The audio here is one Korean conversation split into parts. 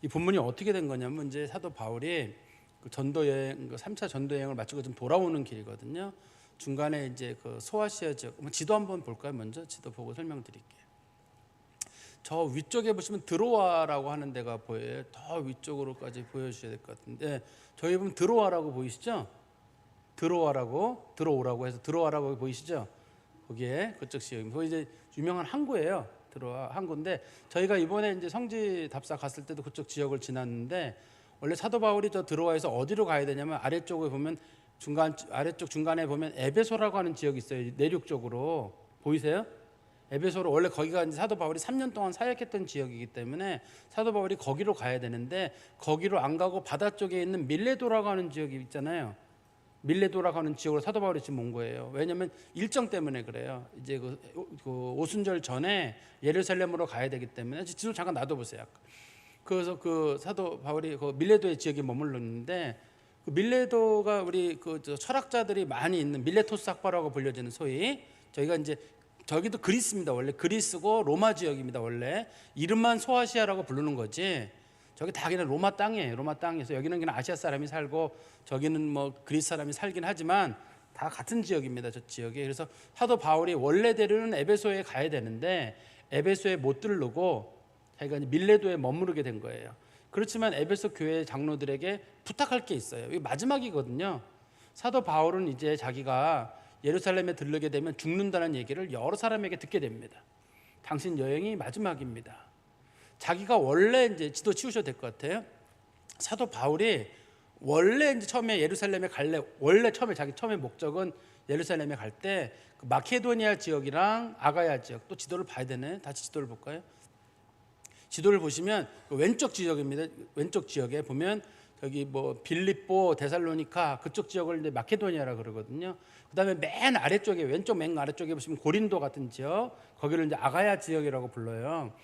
이 본문이 어떻게 된 거냐면 이제 사도 바울이 그 전도 여행, 3차 전도 여행을 마치고 좀 돌아오는 길이거든요. 중간에 이제 그 소아시아 지역, 지도 한번 볼까요? 먼저 지도 보고 설명드릴게요. 저 위쪽에 보시면 드로아라고 하는 데가 보여요. 더 위쪽으로까지 보여주셔야 될 것 같은데, 저희 보면 드로아라고 보이시죠? 들어오라고 해서 드로아라고 보이시죠? 거기에 그쪽 지역, 거기 이제 유명한 항구예요. 드로아 항구인데, 저희가 이번에 이제 성지 답사 갔을 때도 그쪽 지역을 지났는데, 원래 사도 바울이 저 드로아에서 어디로 가야 되냐면 아래쪽에 보면 아래쪽 중간에 보면 에베소라고 하는 지역이 있어요. 내륙 쪽으로 보이세요? 에베소로, 원래 거기가 이제 사도 바울이 3년 동안 사역했던 지역이기 때문에 사도 바울이 거기로 가야 되는데, 거기로 안 가고 바다 쪽에 있는 밀레도라고 하는 지역이 있잖아요. 밀레도라고 하는 지역으로 사도 바울이 지금 온 거예요. 왜냐하면 일정 때문에 그래요. 이제 그 오순절 전에 예루살렘으로 가야 되기 때문에. 지도 잠깐 놔둬보세요. 그래서 그 사도 바울이 그 밀레도의 지역에 머물렀는데, 그 밀레도가 우리 그 철학자들이 많이 있는 밀레토스 학파라고 불려지는, 소위 저희가 이제 저기도 그리스입니다. 원래 그리스고 로마 지역입니다. 원래 이름만 소아시아라고 부르는 거지, 저기 다 그냥 로마 땅이에요. 로마 땅에서 여기는 그냥 아시아 사람이 살고 저기는 뭐 그리스 사람이 살긴 하지만 다 같은 지역입니다. 저 지역에. 그래서 사도 바울이 원래대로는 에베소에 가야 되는데 에베소에 못 들르고 자기가 밀레도에 머무르게 된 거예요. 그렇지만 에베소 교회 장로들에게 부탁할 게 있어요. 이게 마지막이거든요. 사도 바울은 이제 자기가 예루살렘에 들르게 되면 죽는다는 얘기를 여러 사람에게 듣게 됩니다. 당신 여행이 마지막입니다. 자기가 원래 이제 지도 치우셔도 될 것 같아요. 사도 바울이 원래 이제 처음에 예루살렘에 갈래, 원래 자기 처음에 목적은 예루살렘에 갈 때 그 마케도니아 지역이랑 아가야 지역, 또 지도를 봐야 되네. 다시 지도를 볼까요? 지도를 보시면 그 왼쪽 지역입니다. 왼쪽 지역에 보면 여기 뭐 빌립보, 데살로니카 그쪽 지역을 이제 마케도니아라 그러거든요. 그다음에 맨 아래쪽에, 왼쪽 맨 아래쪽에 보시면 고린도 같은 지역, 거기를 이제 아가야 지역이라고 불러요.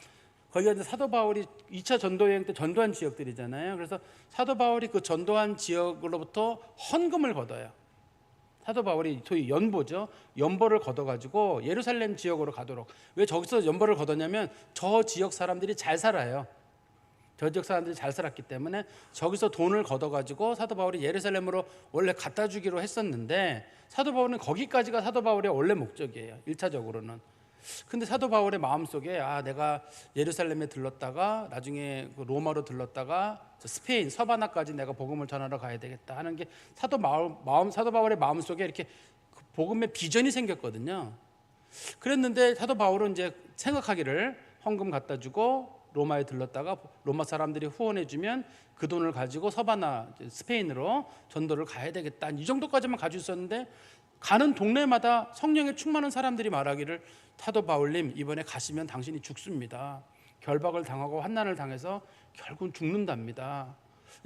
거기가 이제 사도 바울이 2차 전도 여행 때 전도한 지역들이잖아요. 그래서 사도 바울이 그 전도한 지역으로부터 헌금을 걷어요. 사도 바울이 소위 연보죠. 연보를 걷어가지고 예루살렘 지역으로 가도록. 왜 저기서 연보를 걷었냐면 저 지역 사람들이 잘 살아요. 저 지역 사람들이 잘 살았기 때문에 저기서 돈을 걷어가지고 사도 바울이 예루살렘으로 원래 갖다 주기로 했었는데, 사도 바울은 거기까지가 사도 바울의 원래 목적이에요. 1차적으로는. 근데 사도 바울의 마음속에 내가 예루살렘에 들렀다가 나중에 로마로 들렀다가 스페인 서바나까지 내가 복음을 전하러 가야 되겠다 하는 게 사도 바울의 마음속에 이렇게 복음의 비전이 생겼거든요. 그랬는데 사도 바울은 이제 생각하기를 헌금 갖다 주고 로마에 들렀다가 로마 사람들이 후원해 주면 그 돈을 가지고 서바나 스페인으로 전도를 가야 되겠다, 이 정도까지만 가지고 있었는데, 가는 동네마다 성령에 충만한 사람들이 말하기를 사도 바울님 이번에 가시면 당신이 죽습니다. 결박을 당하고 환난을 당해서 결국은 죽는답니다.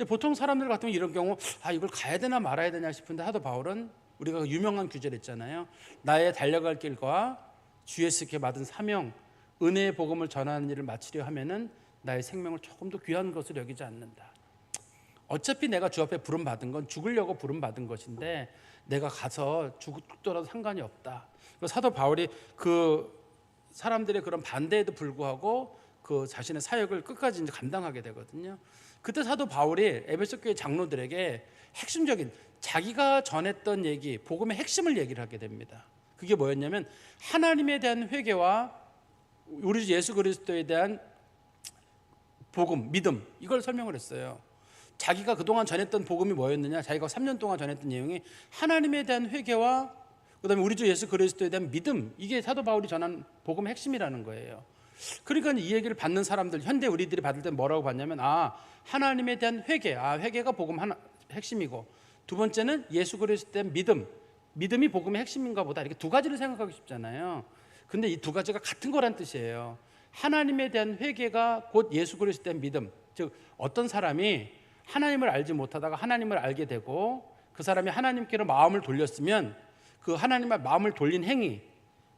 보통 사람들 같으면 이런 경우 이걸 가야 되나 말아야 되냐 싶은데, 사도 바울은 우리가 유명한 구절 있잖아요. 나의 달려갈 길과 주 예수께 받은 사명, 은혜의 복음을 전하는 일을 마치려 하면은 나의 생명을 조금 더 귀한 것을 여기지 않는다. 어차피 내가 주 앞에 부름 받은 건 죽으려고 부름 받은 것인데 내가 가서 죽더라도 상관이 없다. 사도 바울이 그 사람들의 그런 반대에도 불구하고 그 자신의 사역을 끝까지 이제 감당하게 되거든요. 그때 사도 바울이 에베소 교회 장로들에게 핵심적인 자기가 전했던 얘기, 복음의 핵심을 얘기를 하게 됩니다. 그게 뭐였냐면 하나님에 대한 회개와 우리 주 예수 그리스도에 대한 복음, 믿음, 이걸 설명을 했어요. 자기가 그동안 전했던 복음이 뭐였느냐, 자기가 3년 동안 전했던 내용이 하나님에 대한 회개와 그다음에 우리 주 예수 그리스도에 대한 믿음, 이게 사도 바울이 전한 복음의 핵심이라는 거예요. 그러니까 이 얘기를 받는 사람들, 현대 우리들이 받을 때 뭐라고 받냐면 하나님에 대한 회개, 회개가 복음 핵심이고, 두 번째는 예수 그리스도에 대한 믿음, 믿음이 복음의 핵심인가 보다, 이렇게 두 가지를 생각하기 쉽잖아요. 근데 이 두 가지가 같은 거란 뜻이에요. 하나님에 대한 회개가 곧 예수 그리스도에 대한 믿음. 즉 어떤 사람이 하나님을 알지 못하다가 하나님을 알게 되고 그 사람이 하나님께로 마음을 돌렸으면 그 하나님의 마음을 돌린 행위,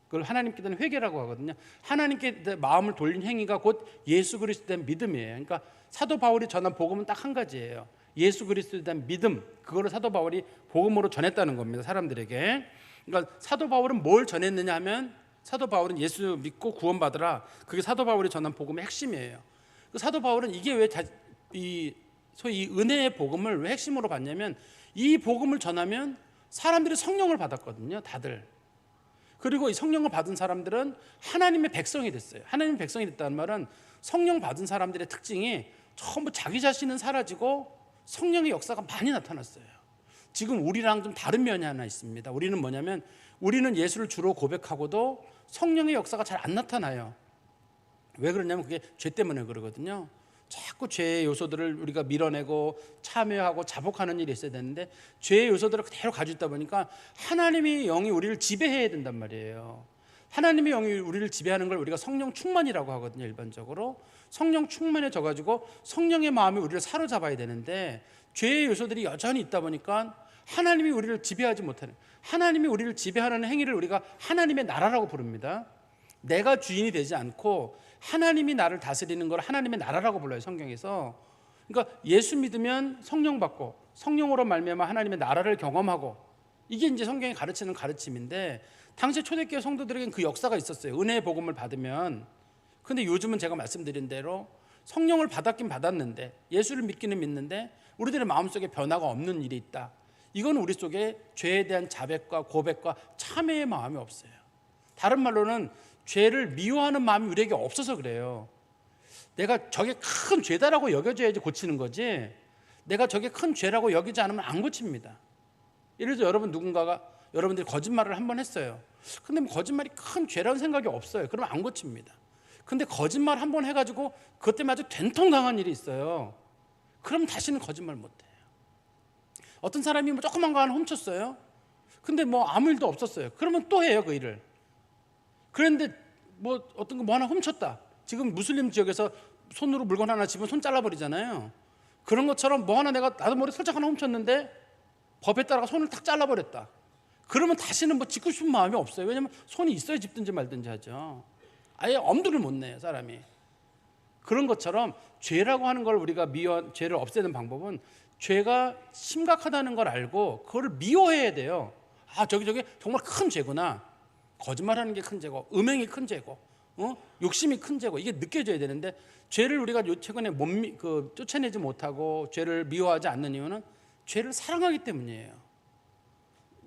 그걸 하나님께 대한 회개라고 하거든요. 하나님께 마음을 돌린 행위가 곧 예수 그리스도에 대한 믿음이에요. 그러니까 사도 바울이 전한 복음은 딱 한 가지예요. 예수 그리스도에 대한 믿음, 그거를 사도 바울이 복음으로 전했다는 겁니다, 사람들에게. 그러니까 사도 바울은 뭘 전했느냐 하면, 사도 바울은 예수 믿고 구원받으라, 그게 사도 바울이 전한 복음의 핵심이에요. 사도 바울은 이게 왜 이 소위 이 은혜의 복음을 왜 핵심으로 봤냐면 이 복음을 전하면 사람들이 성령을 받았거든요. 다들. 그리고 이 성령을 받은 사람들은 하나님의 백성이 됐어요. 하나님의 백성이 됐다는 말은 성령 받은 사람들의 특징이 전부 자기 자신은 사라지고 성령의 역사가 많이 나타났어요. 지금 우리랑 좀 다른 면이 하나 있습니다. 우리는 뭐냐면 우리는 예수를 주로 고백하고도 성령의 역사가 잘 안 나타나요. 왜 그러냐면 그게 죄 때문에 그러거든요. 자꾸 죄의 요소들을 우리가 밀어내고 참여하고 자복하는 일이 있어야 되는데 죄의 요소들을 그대로 가지고 있다 보니까 하나님의 영이 우리를 지배해야 된단 말이에요. 하나님의 영이 우리를 지배하는 걸 우리가 성령 충만이라고 하거든요. 일반적으로 성령 충만해져 가지고 성령의 마음이 우리를 사로잡아야 되는데 죄의 요소들이 여전히 있다 보니까 하나님이 우리를 지배하지 못하는, 하나님이 우리를 지배하는 행위를 우리가 하나님의 나라라고 부릅니다. 내가 주인이 되지 않고 하나님이 나를 다스리는 걸 하나님의 나라라고 불러요, 성경에서. 그러니까 예수 믿으면 성령 받고 성령으로 말미암아 하나님의 나라를 경험하고, 이게 이제 성경이 가르치는 가르침인데 당시 초대교회 성도들에게는 그 역사가 있었어요. 은혜의 복음을 받으면. 근데 요즘은 제가 말씀드린 대로 성령을 받았긴 받았는데 예수를 믿기는 믿는데 우리들의 마음속에 변화가 없는 일이 있다. 이건 우리 속에 죄에 대한 자백과 고백과 참회의 마음이 없어요. 다른 말로는 죄를 미워하는 마음이 우리에게 없어서 그래요. 내가 저게 큰 죄다라고 여겨져야지 고치는 거지, 내가 저게 큰 죄라고 여기지 않으면 안 고칩니다. 예를 들어 여러분들이 거짓말을 한번 했어요. 근데 뭐 거짓말이 큰 죄라는 생각이 없어요. 그러면 안 고칩니다. 근데 거짓말 한번 해가지고 그것 때문에 아주 된통 당한 일이 있어요. 그럼 다시는 거짓말 못해요. 어떤 사람이 뭐 조그만 거 하나 훔쳤어요. 근데 뭐 아무 일도 없었어요. 그러면 또 해요, 그 일을. 그런데 뭐 어떤 거 뭐 하나 훔쳤다. 지금 무슬림 지역에서 손으로 물건 하나 집으면 손 잘라버리잖아요. 그런 것처럼 뭐 하나 나도 모르게 살짝 하나 훔쳤는데 법에 따라가 손을 탁 잘라버렸다. 그러면 다시는 뭐 짓고 싶은 마음이 없어요. 왜냐하면 손이 있어야 집든지 말든지 하죠. 아예 엄두를 못 내요, 사람이. 그런 것처럼 죄라고 하는 걸 우리가 죄를 없애는 방법은 죄가 심각하다는 걸 알고 그거를 미워해야 돼요. 아, 저기 정말 큰 죄구나. 거짓말하는 게 큰 죄고, 음행이 큰 죄고, 욕심이 큰 죄고, 이게 느껴져야 되는데 죄를 우리가 최근에 쫓아내지 못하고 죄를 미워하지 않는 이유는 죄를 사랑하기 때문이에요.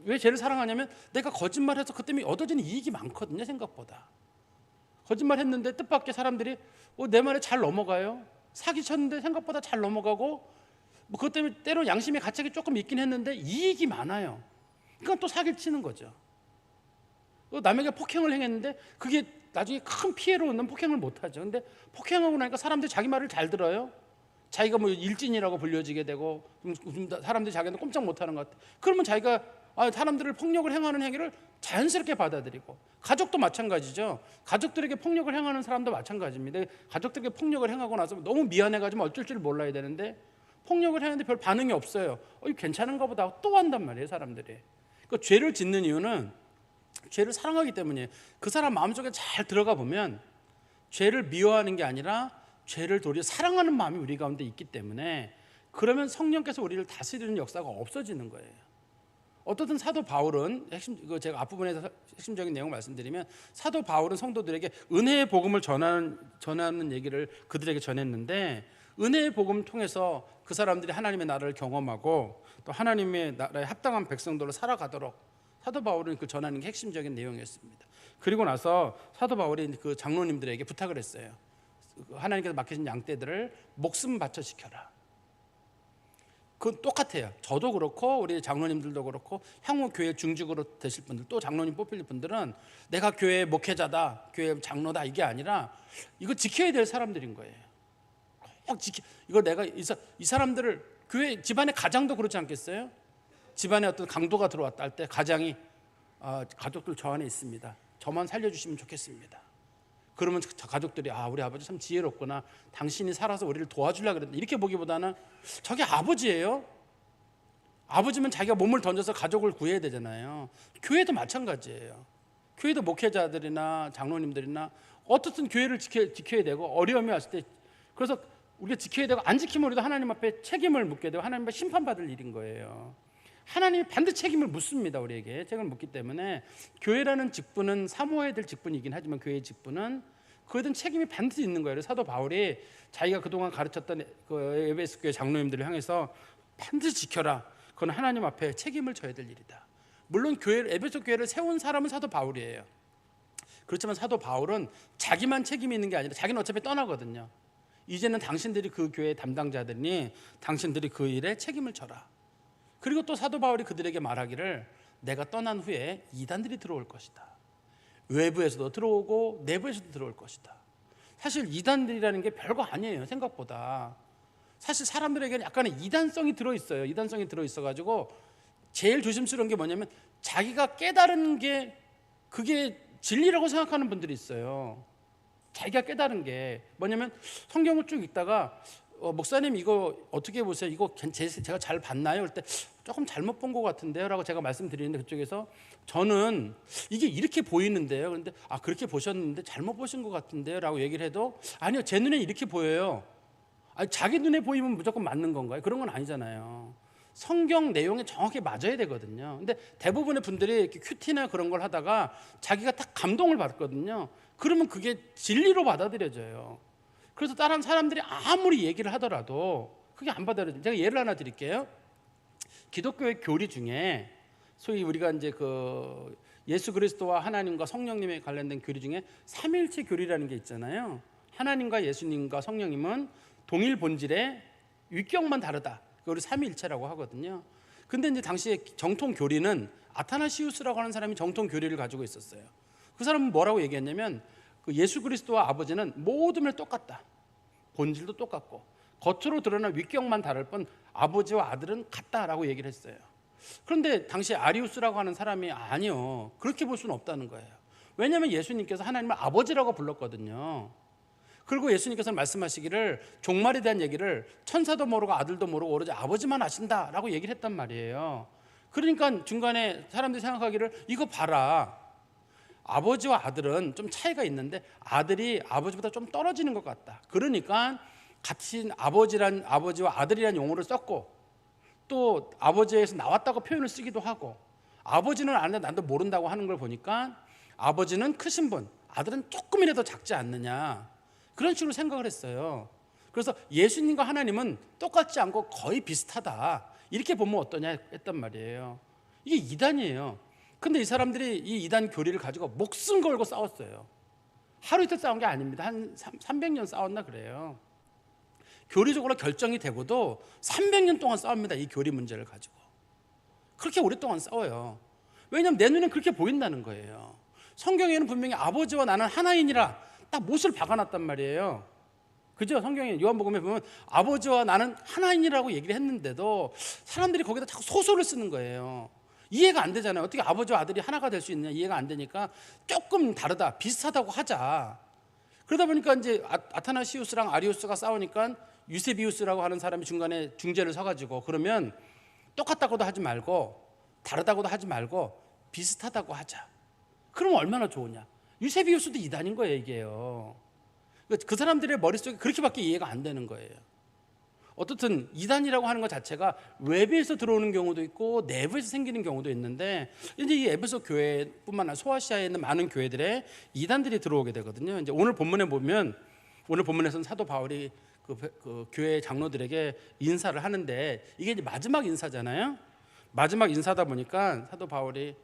왜 죄를 사랑하냐면 내가 거짓말해서 그 때문에 얻어지는 이익이 많거든요, 생각보다. 거짓말했는데 뜻밖의 사람들이 내 말에 잘 넘어가요. 사기쳤는데 생각보다 잘 넘어가고, 뭐 그것 때문에 때로 양심의 가책이 조금 있긴 했는데 이익이 많아요. 그러니까 또 사기를 치는 거죠. 남에게 폭행을 행했는데 그게 나중에 큰 피해로 오는 폭행을 못하죠. 근데 폭행하고 나니까 사람들이 자기 말을 잘 들어요. 자기가 뭐 일진이라고 불려지게 되고, 사람들이 자기한테 꼼짝 못하는 것 같아. 그러면 자기가 사람들을 폭력을 행하는 행위를 자연스럽게 받아들이고, 가족도 마찬가지죠. 가족들에게 폭력을 행하는 사람도 마찬가지입니다. 가족들에게 폭력을 행하고 나서 너무 미안해가지고 어쩔 줄 몰라야 되는데 폭력을 했는데 별 반응이 없어요. 이거 괜찮은가 보다 하고 또 한단 말이에요, 사람들이. 그러니까 죄를 짓는 이유는 죄를 사랑하기 때문이에요. 그 사람 마음속에 잘 들어가 보면 죄를 미워하는 게 아니라 죄를 도리어 사랑하는 마음이 우리 가운데 있기 때문에, 그러면 성령께서 우리를 다스리는 역사가 없어지는 거예요. 어떻든 사도 바울은 제가 앞부분에서 핵심적인 내용을 말씀드리면, 사도 바울은 성도들에게 은혜의 복음을 전하는 얘기를 그들에게 전했는데, 은혜의 복음을 통해서 그 사람들이 하나님의 나라를 경험하고 또 하나님의 나라에 합당한 백성들로 살아가도록 사도 바울은 그 전하는 게 핵심적인 내용이었습니다. 그리고 나서 사도 바울이 그 장로님들에게 부탁을 했어요. 하나님께서 맡기신 양떼들을 목숨 바쳐 지켜라. 그건 똑같아요. 저도 그렇고 우리 장로님들도 그렇고 향후 교회 중직으로 되실 분들, 또 장로님 뽑힐 분들은 내가 교회 목회자다, 교회 장로다, 이게 아니라 이거 지켜야 될 사람들인 거예요. 꼭 이거 내가 이 사람들을, 교회 집안의 가장도 그렇지 않겠어요? 집안에 어떤 강도가 들어왔다 할 때 가장이 가족들 저 안에 있습니다. 저만 살려주시면 좋겠습니다. 그러면 가족들이 우리 아버지 참 지혜롭구나. 당신이 살아서 우리를 도와주려고 그랬다. 이렇게 보기보다는 저게 아버지예요. 아버지면 자기가 몸을 던져서 가족을 구해야 되잖아요. 교회도 마찬가지예요. 교회도 목회자들이나 장로님들이나 어떻든 교회를 지켜야 되고, 어려움이 왔을 때 그래서 우리가 지켜야 되고, 안 지키면 우리도 하나님 앞에 책임을 묻게 되고 하나님 앞에 심판받을 일인 거예요. 하나님이 반드시 책임을 묻습니다. 우리에게 책임을 묻기 때문에 교회라는 직분은 사모해야 될 직분이긴 하지만, 교회의 직분은 그에 대한 책임이 반드시 있는 거예요. 사도 바울이 자기가 그동안 가르쳤던 그 에베소 교회 장로님들을 향해서 반드시 지켜라. 그건 하나님 앞에 책임을 져야 될 일이다. 물론 에베소 교회를 세운 사람은 사도 바울이에요. 그렇지만 사도 바울은 자기만 책임이 있는 게 아니라 자기는 어차피 떠나거든요. 이제는 당신들이 그 교회의 담당자들이니 당신들이 그 일에 책임을 져라. 그리고 또 사도 바울이 그들에게 말하기를 내가 떠난 후에 이단들이 들어올 것이다. 외부에서도 들어오고 내부에서도 들어올 것이다. 사실 이단들이라는 게 별거 아니에요. 생각보다. 사실 사람들에게는 약간의 이단성이 들어있어요. 이단성이 들어있어가지고 제일 조심스러운 게 뭐냐면 자기가 깨달은 게 그게 진리라고 생각하는 분들이 있어요. 자기가 깨달은 게 뭐냐면 성경을 쭉 읽다가 목사님 이거 어떻게 보세요? 이거 제가 잘 봤나요? 그럴 때 조금 잘못 본 것 같은데요 라고 제가 말씀드리는데 그쪽에서 저는 이게 이렇게 보이는데요. 그런데 그렇게 보셨는데 잘못 보신 것 같은데요 라고 얘기를 해도 아니요 제 눈에 이렇게 보여요. 아니, 자기 눈에 보이면 무조건 맞는 건가요? 그런 건 아니잖아요. 성경 내용에 정확히 맞아야 되거든요. 근데 대부분의 분들이 이렇게 큐티나 그런 걸 하다가 자기가 딱 감동을 받거든요. 그러면 그게 진리로 받아들여져요. 그래서 다른 사람들이 아무리 얘기를 하더라도 그게 안 받아들여져요. 제가 예를 하나 드릴게요. 기독교의 교리 중에 소위 우리가 이제 그 예수 그리스도와 하나님과 성령님에 관련된 교리 중에 삼일체 교리라는 게 있잖아요. 하나님과 예수님과 성령님은 동일 본질의 위격만 다르다. 그걸 삼위일체라고 하거든요. 근데 이제 당시에 정통 교리는 아타나시우스라고 하는 사람이 정통 교리를 가지고 있었어요. 그 사람은 뭐라고 얘기했냐면 그 예수 그리스도와 아버지는 모든 면 똑같다. 본질도 똑같고 겉으로 드러난 위격만 다를 뿐 아버지와 아들은 같다라고 얘기를 했어요. 그런데 당시에 아리우스라고 하는 사람이 아니요. 그렇게 볼 수는 없다는 거예요. 왜냐하면 예수님께서 하나님을 아버지라고 불렀거든요. 그리고 예수님께서는 말씀하시기를 종말에 대한 얘기를 천사도 모르고 아들도 모르고 오로지 아버지만 아신다라고 얘기를 했단 말이에요. 그러니까 중간에 사람들이 생각하기를 이거 봐라. 아버지와 아들은 좀 차이가 있는데 아들이 아버지보다 좀 떨어지는 것 같다. 그러니까 같이 아버지와 아들이란 용어를 썼고 또 아버지에서 나왔다고 표현을 쓰기도 하고 아버지는 아는데 난도 모른다고 하는 걸 보니까 아버지는 크신 분, 아들은 조금이라도 작지 않느냐. 그런 식으로 생각을 했어요. 그래서 예수님과 하나님은 똑같지 않고 거의 비슷하다. 이렇게 보면 어떠냐 했단 말이에요. 이게 이단이에요. 근데 이 사람들이 이 이단 교리를 가지고 목숨 걸고 싸웠어요. 하루 이틀 싸운 게 아닙니다. 한 300년 싸웠나 그래요. 교리적으로 결정이 되고도 300년 동안 싸웁니다. 이 교리 문제를 가지고. 그렇게 오랫동안 싸워요. 왜냐하면 내 눈엔 그렇게 보인다는 거예요. 성경에는 분명히 아버지와 나는 하나이니라 딱 못을 박아놨단 말이에요. 그죠? 성경에 요한복음에 보면 아버지와 나는 하나이니라고 얘기를 했는데도 사람들이 거기다 자꾸 소설을 쓰는 거예요. 이해가 안 되잖아요. 어떻게 아버지와 아들이 하나가 될 수 있냐 이해가 안 되니까 조금 다르다 비슷하다고 하자. 그러다 보니까 이제 아타나시우스랑 아리우스가 싸우니까 유세비우스라고 하는 사람이 중간에 중재를 서가지고 그러면 똑같다고도 하지 말고 다르다고도 하지 말고 비슷하다고 하자. 그러면 얼마나 좋으냐. 유세비우스도 이단인 거예요 이게요. 그 사람들의 머릿속에 그렇게밖에 이해가 안 되는 거예요. 어떻든 이단이라고 하는 것 자체가 외부에서 들어오는 경우도 있고 내부에서 생기는 경우도 있는데 이제 이 에베소 교회뿐만 아니라 소아시아에 있는 많은 교회들에 이단들이 들어오게 되거든요. 이제 오늘 본문에 보면 오늘 본문에서는 사도 바울이 그 교회 장로들에게 인사를 하는데 이게 이제 마지막 인사잖아요. 마지막 인사다 보니까 사도 바울이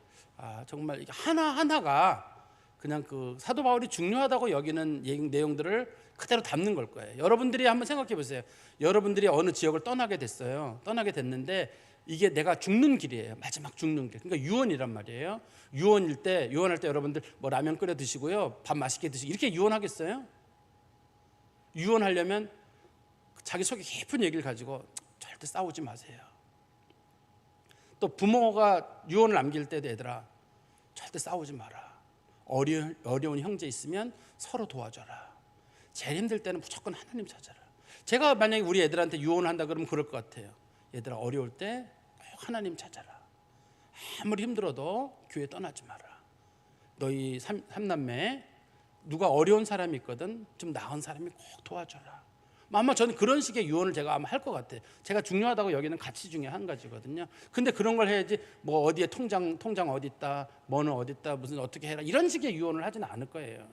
정말 하나하나가 그냥 그 사도 바울이 중요하다고 여기는 내용들을 그대로 담는 걸 거예요. 여러분들이 한번 생각해 보세요. 여러분들이 어느 지역을 떠나게 됐어요. 떠나게 됐는데 이게 내가 죽는 길이에요. 마지막 죽는 길. 그러니까 유언이란 말이에요. 유언할 때 여러분들 뭐 라면 끓여 드시고요. 밥 맛있게 드시고 이렇게 유언하겠어요? 유언하려면 자기 속에 깊은 얘기를 가지고 절대 싸우지 마세요. 또 부모가 유언을 남길 때도 얘들아 절대 싸우지 마라. 어려운 형제 있으면 서로 도와줘라. 제일 힘들 때는 무조건 하나님 찾아라. 제가 만약에 우리 애들한테 유언을 한다 그러면 그럴 것 같아요. 얘들아 어려울 때 꼭 하나님 찾아라. 아무리 힘들어도 교회 떠나지 마라. 너희 삼남매 누가 어려운 사람이 있거든 좀 나은 사람이 꼭 도와줘라. 아마 저는 그런 식의 유언을 제가 아마 할 것 같아요. 제가 중요하다고 여기는 가치 중에 한 가지거든요. 근데 그런 걸 해야지 뭐 어디에 통장 어디 있다, 뭐는 어디 있다, 무슨 어떻게 해라 이런 식의 유언을 하지는 않을 거예요.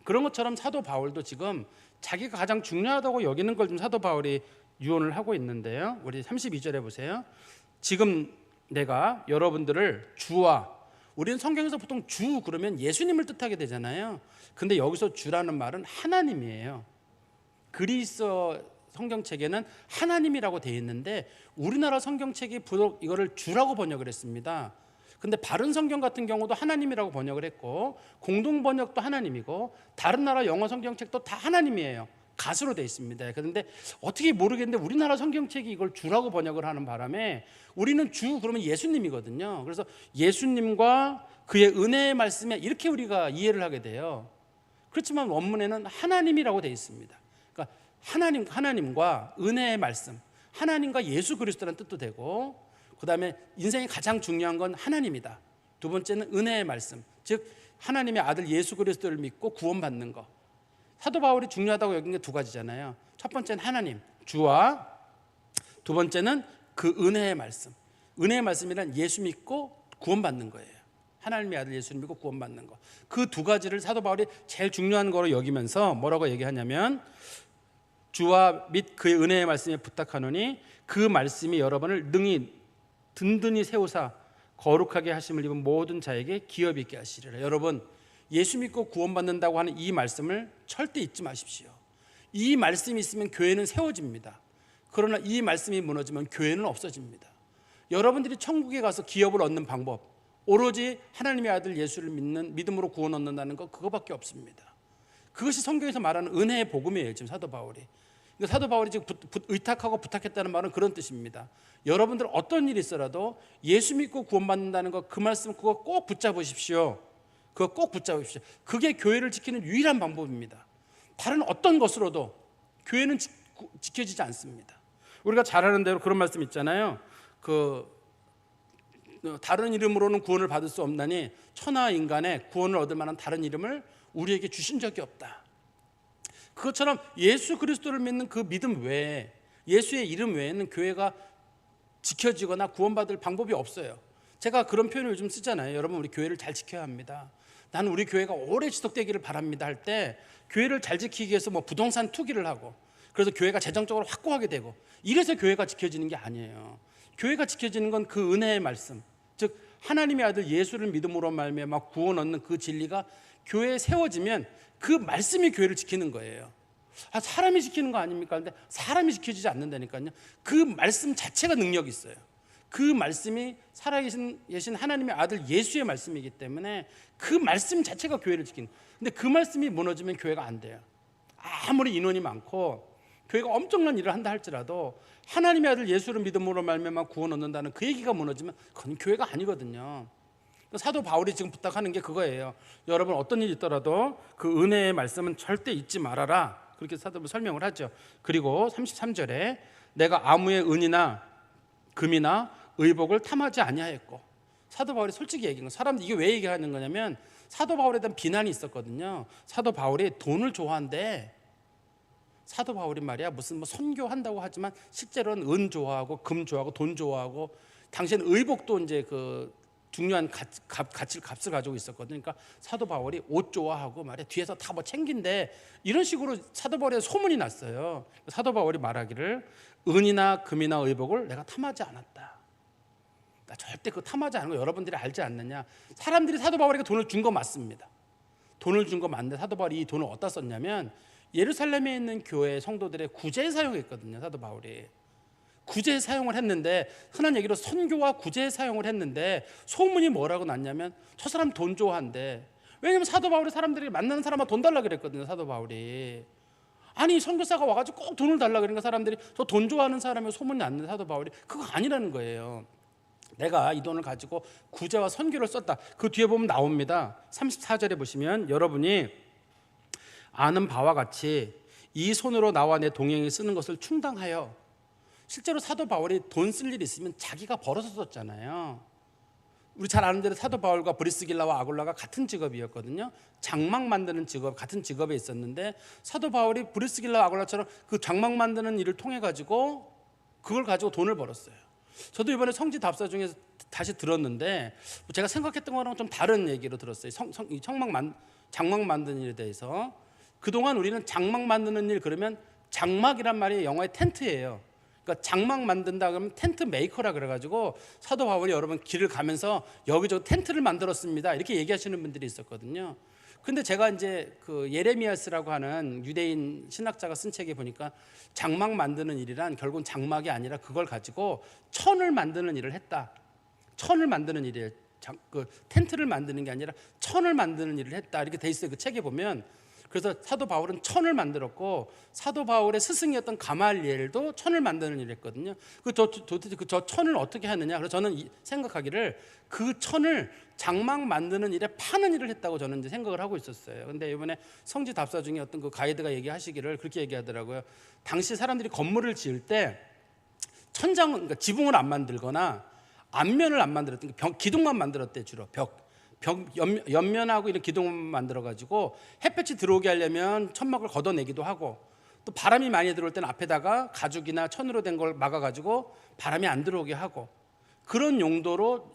그런 것처럼 사도 바울도 지금 자기가 가장 중요하다고 여기는 걸 좀 사도 바울이 유언을 하고 있는데요. 우리 32절에 보세요. 지금 내가 여러분들을 주와, 우리는 성경에서 보통 주 그러면 예수님을 뜻하게 되잖아요. 근데 여기서 주라는 말은 하나님이에요. 그리스 성경책에는 하나님이라고 되어 있는데 우리나라 성경책이 부록 이거를 주라고 번역을 했습니다. 근데 바른 성경 같은 경우도 하나님이라고 번역을 했고 공동 번역도 하나님이고 다른 나라 영어 성경책도 다 하나님이에요. 가수로 되어 있습니다. 그런데 어떻게 모르겠는데 우리나라 성경책이 이걸 주라고 번역을 하는 바람에 우리는 주 그러면 예수님이거든요. 그래서 예수님과 그의 은혜의 말씀에 이렇게 우리가 이해를 하게 돼요. 그렇지만 원문에는 하나님이라고 되어 있습니다. 그러니까 하나님과 은혜의 말씀, 하나님과 예수 그리스도라는 뜻도 되고, 그 다음에 인생이 가장 중요한 건 하나님이다. 두 번째는 은혜의 말씀, 즉 하나님의 아들 예수 그리스도를 믿고 구원받는 것. 사도 바울이 중요하다고 여긴 게 두 가지잖아요. 첫 번째는 하나님, 주와, 두 번째는 그 은혜의 말씀. 은혜의 말씀이란 예수 믿고 구원받는 거예요. 하나님의 아들 예수를 믿고 구원받는 것. 그 두 가지를 사도 바울이 제일 중요한 거로 여기면서 뭐라고 얘기하냐면, 주와 및 그의 은혜의 말씀에 부탁하노니 그 말씀이 여러분을 능히 든든히 세우사 거룩하게 하심을 입은 모든 자에게 기업 있게 하시리라. 여러분, 예수 믿고 구원받는다고 하는 이 말씀을 절대 잊지 마십시오. 이 말씀이 있으면 교회는 세워집니다. 그러나 이 말씀이 무너지면 교회는 없어집니다. 여러분들이 천국에 가서 기업을 얻는 방법, 오로지 하나님의 아들 예수를 믿는 믿음으로 구원 얻는다는 것, 그거밖에 없습니다. 그것이 성경에서 말하는 은혜의 복음이에요. 지금 사도 바울이. 그러니까 사도 바울이 지금 의탁하고 부탁했다는 말은 그런 뜻입니다. 여러분들 어떤 일이 있어라도 예수 믿고 구원받는다는 것, 그 말씀 그거 꼭 붙잡으십시오. 그거 꼭 붙잡으십시오. 그게 교회를 지키는 유일한 방법입니다. 다른 어떤 것으로도 교회는 지켜지지 않습니다. 우리가 잘 아는 대로 그런 말씀 있잖아요. 다른 이름으로는 구원을 받을 수 없나니 천하 인간의 구원을 얻을 만한 다른 이름을 우리에게 주신 적이 없다. 그것처럼 예수 그리스도를 믿는 그 믿음 외에, 예수의 이름 외에는 교회가 지켜지거나 구원받을 방법이 없어요. 제가 그런 표현을 요즘 쓰잖아요. 여러분, 우리 교회를 잘 지켜야 합니다. 나는 우리 교회가 오래 지속되기를 바랍니다 할 때, 교회를 잘 지키기 위해서 뭐 부동산 투기를 하고, 그래서 교회가 재정적으로 확고하게 되고, 이래서 교회가 지켜지는 게 아니에요. 교회가 지켜지는 건 그 은혜의 말씀, 즉 하나님의 아들 예수를 믿음으로 말미암아 구원 얻는 그 진리가 교회에 세워지면 그 말씀이 교회를 지키는 거예요. 사람이 지키는 거 아닙니까? 근데 사람이 지켜지지 않는다니까요. 그 말씀 자체가 능력이 있어요. 그 말씀이 살아계신 하나님의 아들 예수의 말씀이기 때문에 그 말씀 자체가 교회를 지키는. 근데 그 말씀이 무너지면 교회가 안 돼요. 아무리 인원이 많고 교회가 엄청난 일을 한다 할지라도 하나님의 아들 예수를 믿음으로 말미암아 구원 얻는다는 그 얘기가 무너지면 그건 교회가 아니거든요. 사도 바울이 지금 부탁하는 게 그거예요. 여러분, 어떤 일이 있더라도 그 은혜의 말씀은 절대 잊지 말아라. 그렇게 사도 바울이 설명을 하죠. 그리고 33절에 내가 아무의 은이나 금이나 의복을 탐하지 아니하였고, 사도 바울이 솔직히 얘기한 거. 사람들 이게 왜 얘기하는 거냐면 사도 바울에 대한 비난이 있었거든요. 사도 바울이 돈을 좋아한대. 사도 바울이 말이야 무슨 뭐 선교한다고 하지만 실제로는 은 좋아하고 금 좋아하고 돈 좋아하고, 당시에는 의복도 이제 그 중요한 값을 가지고 있었거든요. 그러니까 사도 바울이 옷 좋아하고 말이야 뒤에서 다 뭐 챙긴데, 이런 식으로 사도 바울에 소문이 났어요. 사도 바울이 말하기를 은이나 금이나 의복을 내가 탐하지 않았다. 나 절대 그거 탐하지 않은 거 여러분들이 알지 않느냐. 사람들이 사도 바울에게 돈을 준 거 맞습니다. 돈을 준 거 맞는데 사도 바울이 이 돈을 어디다 썼냐면 예루살렘에 있는 교회 성도들의 구제에 사용했거든요. 사도 바울이 구제에 사용을 했는데, 흔한 얘기로 선교와 구제에 사용을 했는데 소문이 뭐라고 났냐면 저 사람 돈 좋아한대. 왜냐면 사도 바울이 사람들이 만나는 사람한테 돈 달라 그랬거든요. 사도 바울이. 아니 선교사가 와가지고 꼭 돈을 달라 그러니까 사람들이 저 돈 좋아하는 사람이 소문이 났는데 사도 바울이 그거 아니라는 거예요. 내가 이 돈을 가지고 구제와 선교를 썼다. 그 뒤에 보면 나옵니다. 34절에 보시면 여러분이 아는 바와 같이 이 손으로 나와 내 동행이 쓰는 것을 충당하여, 실제로 사도 바울이 돈 쓸 일이 있으면 자기가 벌어서 썼잖아요. 우리 잘 아는 대로 사도 바울과 브리스길라와 아굴라가 같은 직업이었거든요. 장막 만드는 직업, 같은 직업에 있었는데 사도 바울이 브리스길라와 아굴라처럼 그 장막 만드는 일을 통해 가지고 그걸 가지고 돈을 벌었어요. 저도 이번에 성지 답사 중에 다시 들었는데 제가 생각했던 거랑 좀 다른 얘기로 들었어요. 장막 만드는 일에 대해서. 그동안 우리는 장막 만드는 일 그러면 장막이란 말이 영어의 텐트예요. 그러니까 장막 만든다 그러면 텐트 메이커라 그래가지고 사도 바울이 여러분 길을 가면서 여기저기 텐트를 만들었습니다 이렇게 얘기하시는 분들이 있었거든요. 근데 제가 이제 그 예레미야스라고 하는 유대인 신학자가 쓴 책에 보니까 장막 만드는 일이란 결국은 장막이 아니라 그걸 가지고 천을 만드는 일을 했다. 천을 만드는 일이에요. 그 텐트를 만드는 게 아니라 천을 만드는 일을 했다 이렇게 돼 있어요. 그 책에 보면. 그래서 사도 바울은 천을 만들었고 사도 바울의 스승이었던 가말리엘도 천을 만드는 일을 했거든요. 도대체 저 천을 어떻게 하느냐. 그래서 저는 생각하기를 그 천을 장막 만드는 일에 파는 일을 했다고 저는 이제 생각을 하고 있었어요. 근데 이번에 성지 답사 중에 어떤 그 가이드가 얘기하시기를 그렇게 얘기하더라고요. 당시 사람들이 건물을 지을 때 천장은 그러니까 지붕을 안 만들거나 앞면을 안 만들었던 기둥만 만들었대. 주로 벽 옆면하고 이런 기둥만 만들어 가지고 햇볕이 들어오게 하려면 천막을 걷어내기도 하고 또 바람이 많이 들어올 때는 앞에다가 가죽이나 천으로 된 걸 막아 가지고 바람이 안 들어오게 하고 그런 용도로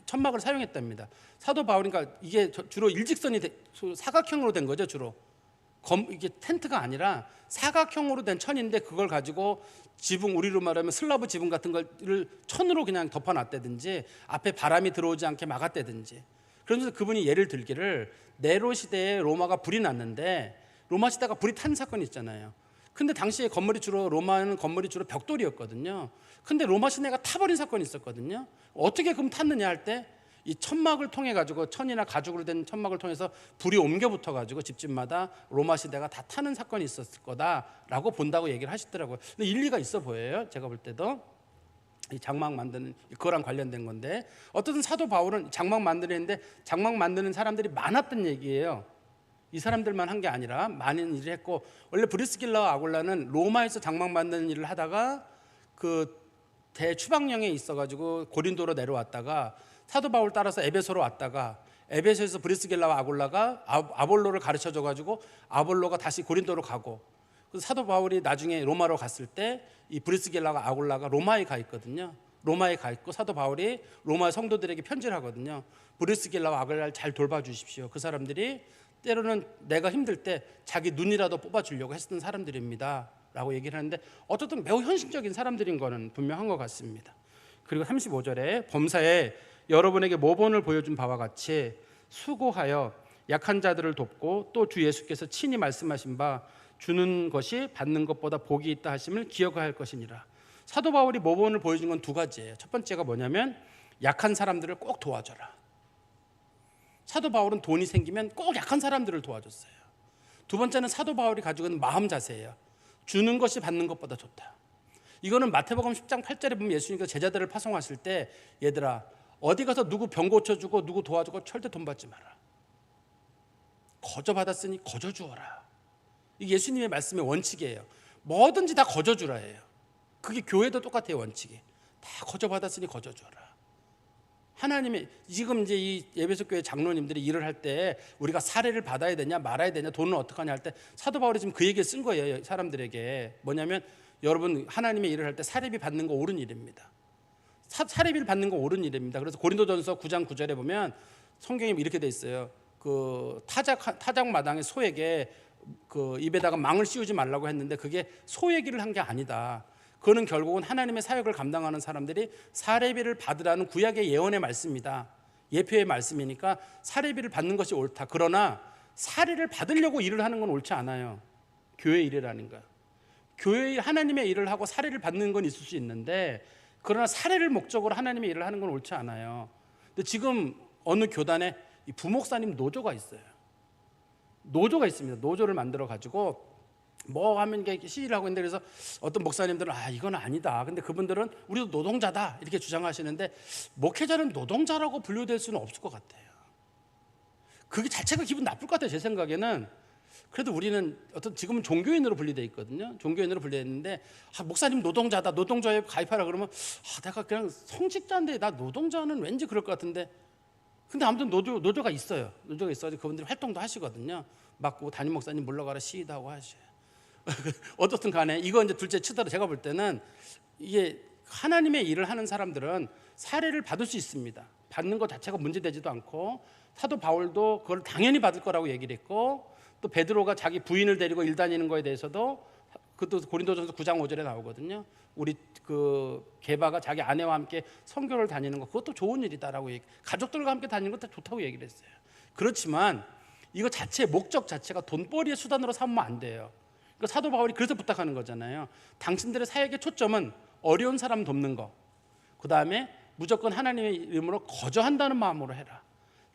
천막을 사용했답니다. 사도 바울이 그러니까 이게 주로 일직선이 사각형으로 된 거죠. 주로 이게 텐트가 아니라 사각형으로 된 천인데 그걸 가지고 지붕, 우리로 말하면 슬라브 지붕 같은 걸 천으로 그냥 덮어놨다든지 앞에 바람이 들어오지 않게 막았다든지. 그러면서 그분이 예를 들기를 네로 시대에 로마가 불이 났는데 로마 시대가 불이 탄 사건이 있잖아요. 근데 당시에 로마는 건물이 주로 벽돌이었거든요. 근데 로마 시내가 타버린 사건이 있었거든요. 어떻게 그럼 탔느냐 할 때 이 천막을 통해 가지고 천이나 가죽으로 된 천막을 통해서 불이 옮겨 붙어 가지고 집집마다 로마 시대가 다 타는 사건이 있었을 거다라고 본다고 얘기를 하시더라고요. 근데 일리가 있어 보여요. 제가 볼 때도. 이 장막 만드는 그거랑 관련된 건데 어쨌든 사도 바울은 장막 만드는데 장막 만드는 사람들이 많았던 얘기예요. 이 사람들만 한 게 아니라 많은 일을 했고 원래 브리스길라와 아굴라는 로마에서 장막 만드는 일을 하다가 그 대추방령에 있어가지고 고린도로 내려왔다가 사도 바울 따라서 에베소로 왔다가 에베소에서 브리스길라와 아굴라가 아볼로를 가르쳐줘가지고 아볼로가 다시 고린도로 가고 그래서 사도 바울이 나중에 로마로 갔을 때 이 브리스길라와 아굴라가 로마에 가 있거든요. 로마에 가 있고 사도 바울이 로마 성도들에게 편지를 하거든요. 브리스길라와 아굴라를 잘 돌봐주십시오. 그 사람들이 때로는 내가 힘들 때 자기 눈이라도 뽑아주려고 했던 사람들입니다 라고 얘기를 하는데 어쨌든 매우 현실적인 사람들인 거는 분명한 것 같습니다. 그리고 35절에 범사에 여러분에게 모본을 보여준 바와 같이 수고하여 약한 자들을 돕고 또 주 예수께서 친히 말씀하신 바 주는 것이 받는 것보다 복이 있다 하심을 기억할 것이니라. 사도 바울이 모본을 보여준 건 두 가지예요. 첫 번째가 뭐냐면 약한 사람들을 꼭 도와줘라. 사도 바울은 돈이 생기면 꼭 약한 사람들을 도와줬어요. 두 번째는 사도 바울이 가지고 있는 마음 자세예요. 주는 것이 받는 것보다 좋다. 이거는 마태복음 10장 8절에 보면 예수님께서 제자들을 파송하실 때 얘들아 어디 가서 누구 병 고쳐주고 누구 도와주고 절대 돈 받지 마라. 거저 받았으니 거저 주어라. 이게 예수님의 말씀의 원칙이에요. 뭐든지 다 거저 주라예요. 그게 교회도 똑같아요. 원칙이 다 거저 받았으니 거저 주어라. 하나님의 지금 이제 이 에베소 교회 장로님들이 일을 할 때 우리가 사례를 받아야 되냐 말아야 되냐 돈은 어떡하냐 할 때 사도 바울이 지금 그 얘기를 쓴 거예요. 사람들에게 뭐냐면 여러분 하나님의 일을 할 때 사례비 받는 거 옳은 일입니다. 사례비를 받는 거 옳은 일입니다. 그래서 고린도전서 9장 9절에 보면 성경에 이렇게 돼 있어요. 그 타작 마당의 소에게 그 입에다가 망을 씌우지 말라고 했는데 그게 소 얘기를 한 게 아니다. 그거는 결국은 하나님의 사역을 감당하는 사람들이 사례비를 받으라는 구약의 예언의 말씀이다. 예표의 말씀이니까 사례비를 받는 것이 옳다. 그러나 사례를 받으려고 일을 하는 건 옳지 않아요. 교회 일이라는 거야. 교회 하나님의 일을 하고 사례를 받는 건 있을 수 있는데 그러나 사례를 목적으로 하나님의 일을 하는 건 옳지 않아요. 근데 지금 어느 교단에 이 부목사님 노조가 있어요. 노조가 있습니다. 노조를 만들어 가지고 뭐 하면 이게 시위를 하고 있는데 그래서 어떤 목사님들은 이건 아니다. 근데 그분들은 우리도 노동자다 이렇게 주장하시는데 목회자는 노동자라고 분류될 수는 없을 것 같아요. 그게 자체가 기분 나쁠 것 같아요. 제 생각에는. 그래도 우리는 어떤 지금은 종교인으로 분리되어 있거든요. 종교인으로 분리되어 있는데 목사님 노동자다. 노동조합에 가입하라 그러면 내가 그냥 성직자인데 나 노동자는 왠지 그럴 것 같은데 근데 아무튼 노조가 있어요. 노조가 있어서 그분들이 활동도 하시거든요. 막 담임 목사님 물러가라 시위도 하고 하셔요. 어떻든 간에 이거 이제 둘째 치더라도 제가 볼 때는 이게 하나님의 일을 하는 사람들은 사례를 받을 수 있습니다. 받는 것 자체가 문제되지도 않고 사도 바울도 그걸 당연히 받을 거라고 얘기를 했고 또 베드로가 자기 부인을 데리고 일 다니는 거에 대해서도 그것도 고린도전서 9장 5절에 나오거든요. 우리 그 게바가 자기 아내와 함께 선교를 다니는 거 그것도 좋은 일이다라고 가족들과 함께 다니는 것도 좋다고 얘기를 했어요. 그렇지만 이거 자체 목적 자체가 돈벌이의 수단으로 삼으면 안 돼요. 그러니까 사도 바울이 그래서 부탁하는 거잖아요. 당신들의 사역의 초점은 어려운 사람 돕는 거, 그 다음에 무조건 하나님의 이름으로 거저한다는 마음으로 해라.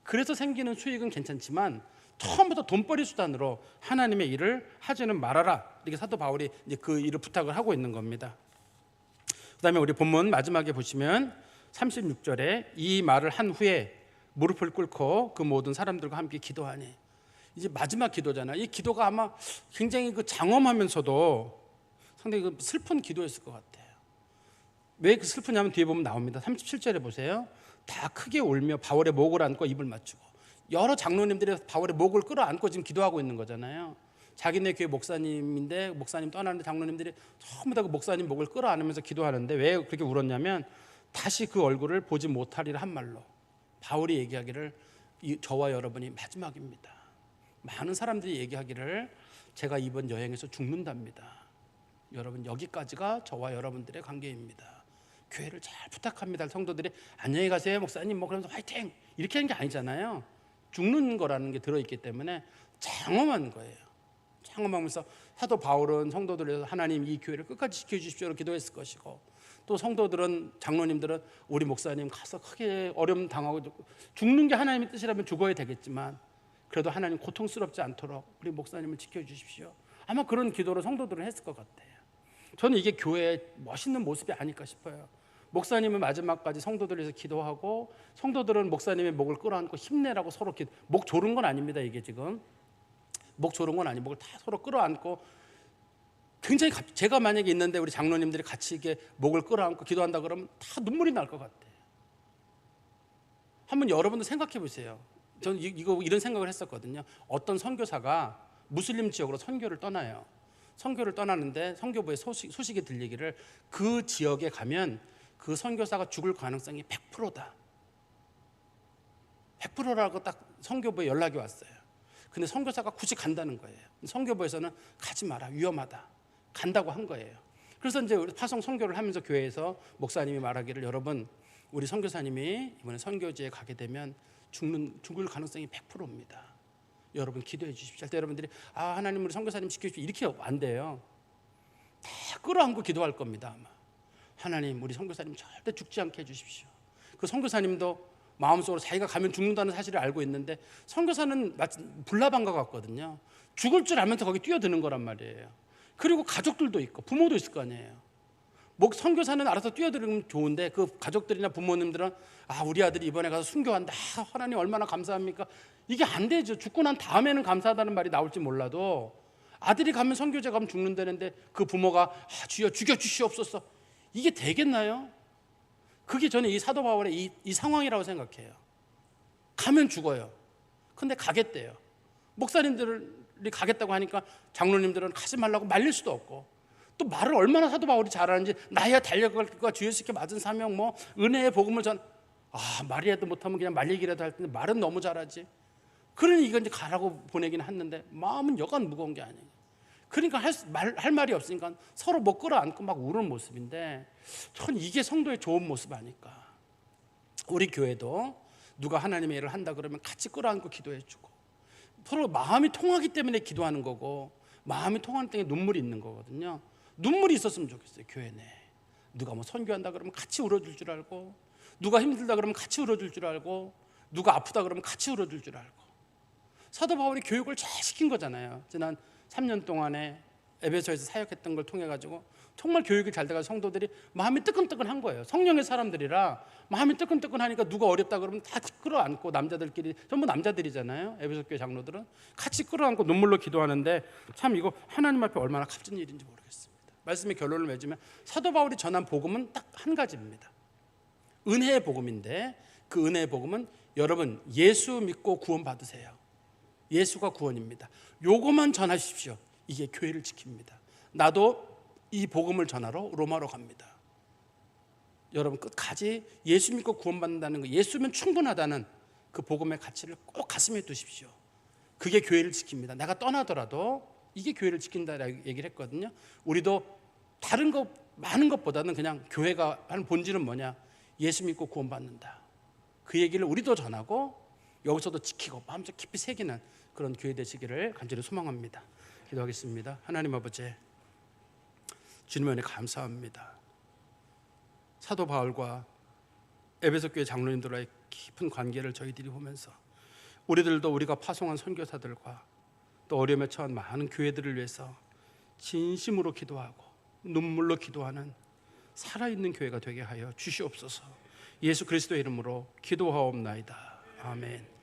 그래서 생기는 수익은 괜찮지만 처음부터 돈벌이 수단으로 하나님의 일을 하지는 말아라. 이렇게 사도 바울이 이제 그 일을 부탁을 하고 있는 겁니다. 그 다음에 우리 본문 마지막에 보시면 36절에 이 말을 한 후에 무릎을 꿇고 그 모든 사람들과 함께 기도하니, 이제 마지막 기도잖아요. 이 기도가 아마 굉장히 그 장엄하면서도 상당히 그 슬픈 기도였을 것 같아요. 왜 그 슬프냐면 뒤에 보면 나옵니다. 37절에 보세요. 다 크게 울며 바울의 목을 안고 입을 맞추고, 여러 장로님들이 바울의 목을 끌어안고 지금 기도하고 있는 거잖아요. 자기네 교회 목사님인데 목사님 떠나는데 장로님들이 전부 다 그 목사님 목을 끌어안으면서 기도하는데 왜 그렇게 울었냐면 다시 그 얼굴을 보지 못하리라 한 말로 바울이 얘기하기를 저와 여러분이 마지막입니다. 많은 사람들이 얘기하기를 제가 이번 여행에서 죽는답니다. 여러분 여기까지가 저와 여러분들의 관계입니다. 교회를 잘 부탁합니다. 성도들이 안녕히 가세요 목사님 뭐 그러면서 화이팅 이렇게 하는 게 아니잖아요. 죽는 거라는 게 들어있기 때문에 장엄한 거예요. 장엄하면서 사도 바울은 성도들에서 하나님 이 교회를 끝까지 지켜주십시오로 기도했을 것이고, 또 성도들은 장로님들은 우리 목사님 가서 크게 어려움 당하고 죽는 게 하나님의 뜻이라면 죽어야 되겠지만 그래도 하나님 고통스럽지 않도록 우리 목사님을 지켜주십시오. 아마 그런 기도를 성도들은 했을 것 같아요. 저는 이게 교회의 멋있는 모습이 아닐까 싶어요. 목사님은 마지막까지 성도들을 위해서 기도하고 성도들은 목사님의 목을 끌어안고 힘내라고 서로 목 조른 건 아닙니다. 이게 지금 목 조른 건 아니고 목을 다 서로 끌어안고 굉장히 제가 만약에 있는데 우리 장로님들이 같이 이게 목을 끌어안고 기도한다 그러면 다 눈물이 날 것 같아요. 한번 여러분도 생각해 보세요. 저는 이런 생각을 했었거든요. 어떤 선교사가 무슬림 지역으로 선교를 떠나요. 선교를 떠나는데 선교부에 소식이 들리기를 그 지역에 가면 그 선교사가 죽을 가능성이 100%다. 100%라고 딱 선교부에 연락이 왔어요. 근데 선교사가 굳이 간다는 거예요. 선교부에서는 가지 마라, 위험하다. 간다고 한 거예요. 그래서 이제 파송 선교를 하면서 교회에서 목사님이 말하기를 여러분 우리 선교사님이 이번에 선교지에 가게 되면 죽을 가능성이 100%입니다. 여러분 기도해 주십시오. 할 때 여러분들이 하나님 우리 선교사님 지켜주십시오 이렇게 안 돼요. 다 끌어안고 기도할 겁니다. 아마 하나님 우리 선교사님 절대 죽지 않게 해주십시오. 그 선교사님도 마음속으로 자기가 가면 죽는다는 사실을 알고 있는데 선교사는 마치 불나방과 같거든요. 죽을 줄 알면서 거기 뛰어드는 거란 말이에요. 그리고 가족들도 있고 부모도 있을 거 아니에요. 선교사는 알아서 뛰어들으면 좋은데 그 가족들이나 부모님들은 우리 아들이 이번에 가서 순교한다. 하나님 얼마나 감사합니까? 이게 안 되죠. 죽고 난 다음에는 감사하다는 말이 나올지 몰라도 아들이 가면 선교제 가면 죽는다는데 그 부모가 주여 죽여주시옵소서 이게 되겠나요? 그게 저는 이 사도 바울의 이 상황이라고 생각해요. 가면 죽어요. 근데 가겠대요. 목사님들이 가겠다고 하니까 장로님들은 가지 말라고 말릴 수도 없고, 또 말을 얼마나 사도 바울이 잘하는지 나야 달려갈 것과 주 예수께 맞은 사명 뭐 은혜의 복음을 말이라도 못하면 그냥 말 얘기라도 할 텐데 말은 너무 잘하지. 그러니 이건 이제 가라고 보내긴 했는데 마음은 여간 무거운 게 아니에요. 그러니까 할 말이 없으니까 서로 목 끌어안고 막 우는 모습인데 전 이게 성도의 좋은 모습 아닐까. 우리 교회도 누가 하나님의 일을 한다 그러면 같이 끌어안고 기도해주고 서로 마음이 통하기 때문에 기도하는 거고 마음이 통하는 때문에 눈물이 있는 거거든요. 눈물이 있었으면 좋겠어요. 교회 내에 누가 뭐 선교한다 그러면 같이 울어줄 줄 알고, 누가 힘들다 그러면 같이 울어줄 줄 알고, 누가 아프다 그러면 같이 울어줄 줄 알고. 사도 바울이 교육을 잘 시킨 거잖아요. 지난 3년 동안에 에베소에서 사역했던 걸 통해 가지고 정말 교육이 잘 돼가지고 성도들이 마음이 뜨끈뜨끈한 거예요. 성령의 사람들이라 마음이 뜨끈뜨끈하니까 누가 어렵다 그러면 다 끌어안고, 남자들끼리 전부 남자들이잖아요. 에베소 교회 장로들은 같이 끌어안고 눈물로 기도하는데 참 이거 하나님 앞에 얼마나 값진 일인지 모르겠습니다. 말씀의 결론을 맺으면 사도 바울이 전한 복음은 딱 한 가지입니다. 은혜의 복음인데 그 은혜의 복음은 여러분 예수 믿고 구원 받으세요. 예수가 구원입니다. 요거만 전하십시오. 이게 교회를 지킵니다. 나도 이 복음을 전하러 로마로 갑니다. 여러분 끝까지 예수 믿고 구원받는다는 거, 예수면 충분하다는 그 복음의 가치를 꼭 가슴에 두십시오. 그게 교회를 지킵니다. 내가 떠나더라도 이게 교회를 지킨다라고 얘기를 했거든요. 우리도 다른 것 많은 것보다는 그냥 교회가 하는 본질은 뭐냐? 예수 믿고 구원받는다. 그 얘기를 우리도 전하고 여기서도 지키고 마음속 깊이 새기는 그런 교회 되시기를 간절히 소망합니다. 기도하겠습니다. 하나님 아버지, 주님의 은혜 감사합니다. 사도 바울과 에베소 교회 장로님들과의 깊은 관계를 저희들이 보면서 우리들도 우리가 파송한 선교사들과 또 어려움에 처한 많은 교회들을 위해서 진심으로 기도하고 눈물로 기도하는 살아있는 교회가 되게 하여 주시옵소서. 예수 그리스도의 이름으로 기도하옵나이다. 아멘.